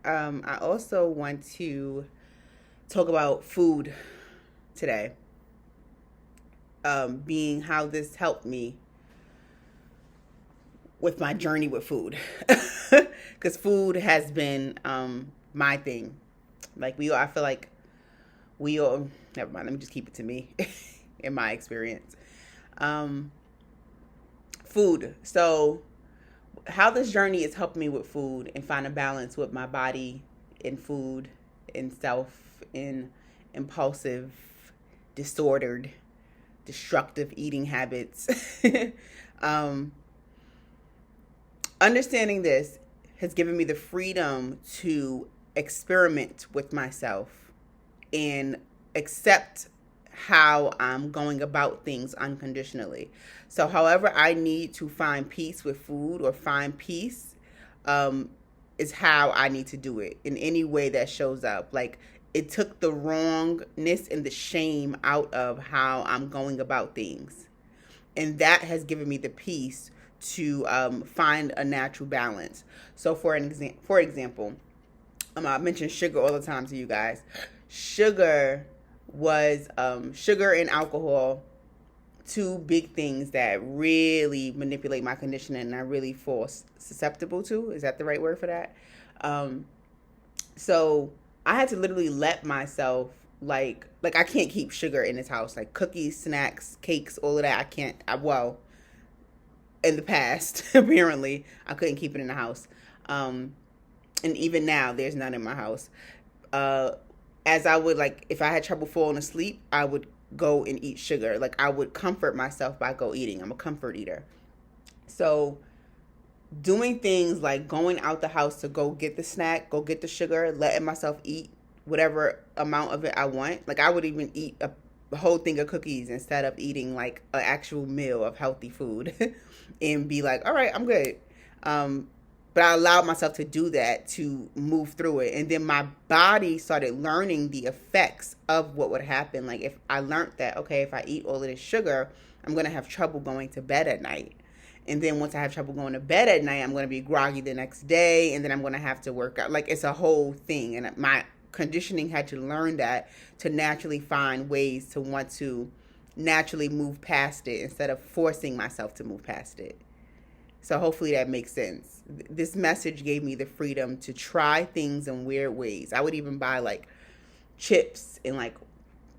I also want to talk about food today, being how this helped me with my journey with food. Because food has been my thing. I feel like we all, never mind, let me just keep it to me in my experience. Um, Food. So, how this journey has helped me with food and find a balance with my body in food, in self, in impulsive, disordered, destructive eating habits. um, Understanding this has given me the freedom to experiment with myself and accept how I'm going about things unconditionally. So, however, I need to find peace with food or find peace um, is how I need to do it in any way that shows up. Like, it took the wrongness and the shame out of how I'm going about things. And that has given me the peace to find a natural balance. So, for example, I mention sugar all the time to you guys. Sugar was sugar and alcohol, two big things that really manipulate my conditioning and I really fall susceptible to. Is that the right word for that? Um, so I had to literally let myself I can't keep sugar in this house, like cookies, snacks, cakes, all of that. I can't. Well, in the past, apparently, I couldn't keep it in the house. Um, and even now, there's none in my house. Uh, as I would if I had trouble falling asleep, I would go and eat sugar. Like I would comfort myself by go eating. I'm a comfort eater. So doing things like going out the house to go get the snack, go get the sugar, letting myself eat whatever amount of it I want. Like I would even eat a whole thing of cookies instead of eating like an actual meal of healthy food and be like, all right, I'm good. But I allowed myself to do that to move through it. And then my body started learning the effects of what would happen. Like if I learned that, okay, if I eat all of this sugar, I'm going to have trouble going to bed at night. And then once I have trouble going to bed at night, I'm going to be groggy the next day. And then I'm going to have to work out. Like it's a whole thing. And my conditioning had to learn that to naturally find ways to want to naturally move past it instead of forcing myself to move past it. So hopefully that makes sense. This message gave me the freedom to try things in weird ways. I would even buy like chips and like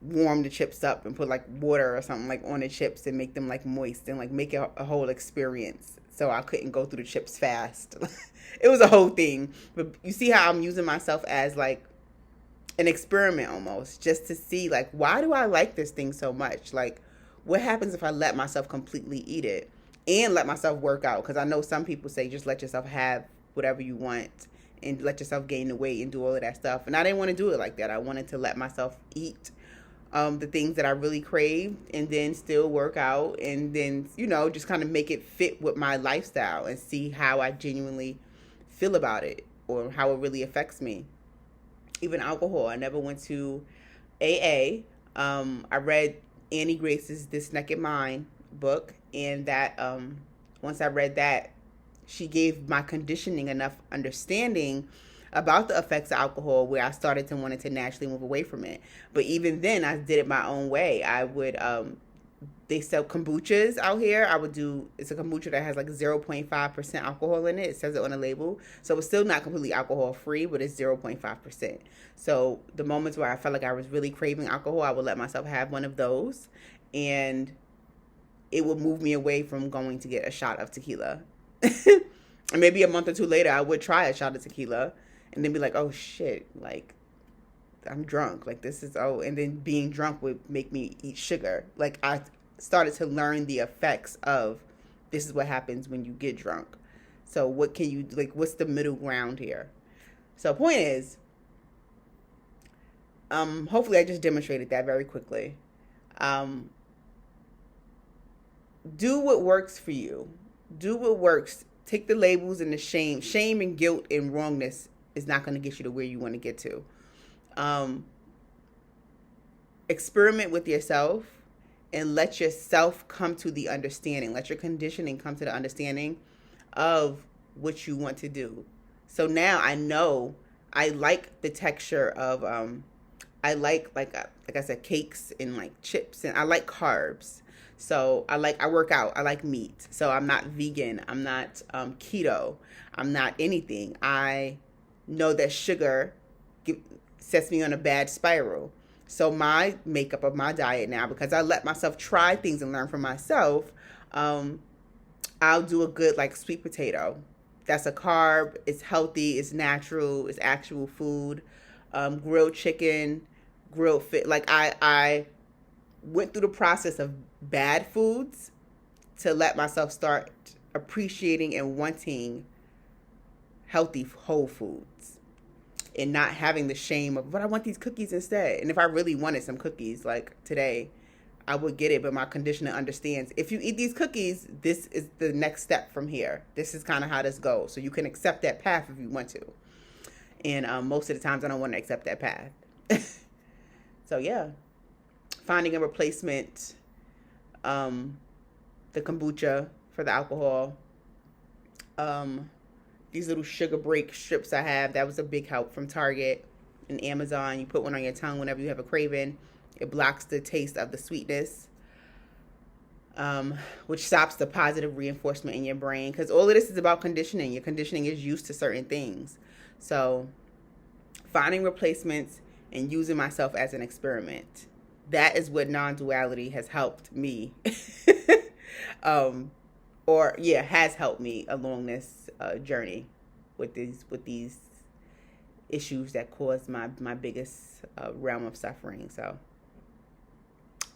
warm the chips up and put like water or something like on the chips and make them like moist and like make it a whole experience. So I couldn't go through the chips fast. It was a whole thing. But you see how I'm using myself as like an experiment almost, just to see like, why do I like this thing so much? Like what happens if I let myself completely eat it and let myself work out? Because I know some people say just let yourself have whatever you want and let yourself gain the weight and do all of that stuff. And I didn't want to do it like that. I wanted to let myself eat the things that I really craved and then still work out and then, just kind of make it fit with my lifestyle and see how I genuinely feel about it or how it really affects me. Even alcohol. I never went to AA. I read Annie Grace's This Naked Mind book, and that once I read that, she gave my conditioning enough understanding about the effects of alcohol where I started to want to naturally move away from it. But even then, I did it my own way. I would they sell kombuchas out here. It's a kombucha that has like 0.5% alcohol in it. It says it on the label. So it's still not completely alcohol free, but it's 0.5%. So the moments where I felt like I was really craving alcohol, I would let myself have one of those. And it would move me away from going to get a shot of tequila. And maybe a month or two later, I would try a shot of tequila and then be like, oh shit, like I'm drunk. Like this is, and then being drunk would make me eat sugar. Like I started to learn the effects of this is what happens when you get drunk. So what can you, what's the middle ground here? So point is, hopefully I just demonstrated that very quickly. Do what works for you. Do what works. Take the labels and the shame. Shame and guilt and wrongness is not going to get you to where you want to get to. Experiment with yourself and let yourself come to the understanding. Let your conditioning come to the understanding of what you want to do. So now I know I like the texture of I like I said, cakes and like chips, and I like carbs. So I work out. I like meat. So I'm not vegan. I'm not keto. I'm not anything. I know that sugar give, sets me on a bad spiral. So my makeup of my diet now, because I let myself try things and learn for myself, um, I'll do a good like sweet potato. That's a carb. It's healthy. It's natural. It's actual food. Grilled chicken, grilled fit. Like I went through the process of bad foods to let myself start appreciating and wanting healthy whole foods, and not having the shame of, but I want these cookies instead. And if I really wanted some cookies like today, I would get it, but my conditioner understands, if you eat these cookies, this is the next step from here. This is kind of how this goes. So you can accept that path if you want to. And most of the times I don't want to accept that path. So yeah, finding a replacement, the kombucha for the alcohol, these little sugar break strips I have, that was a big help from Target and Amazon. You put one on your tongue whenever you have a craving. It blocks the taste of the sweetness, which stops the positive reinforcement in your brain. Because all of this is about conditioning. Your conditioning is used to certain things. So finding replacements and using myself as an experiment. That is what non-duality has helped me. Has helped me along this journey with these issues that cause my biggest realm of suffering. So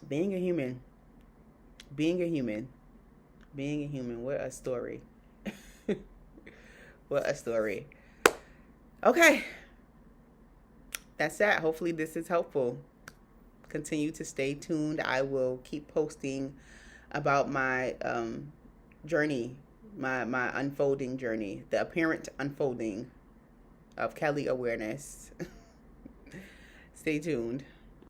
being a human, what a story. What a story. Okay, that's that. Hopefully this is helpful. Continue to stay tuned. I will keep posting about my journey, my unfolding journey, the apparent unfolding of Kelly awareness. Stay tuned.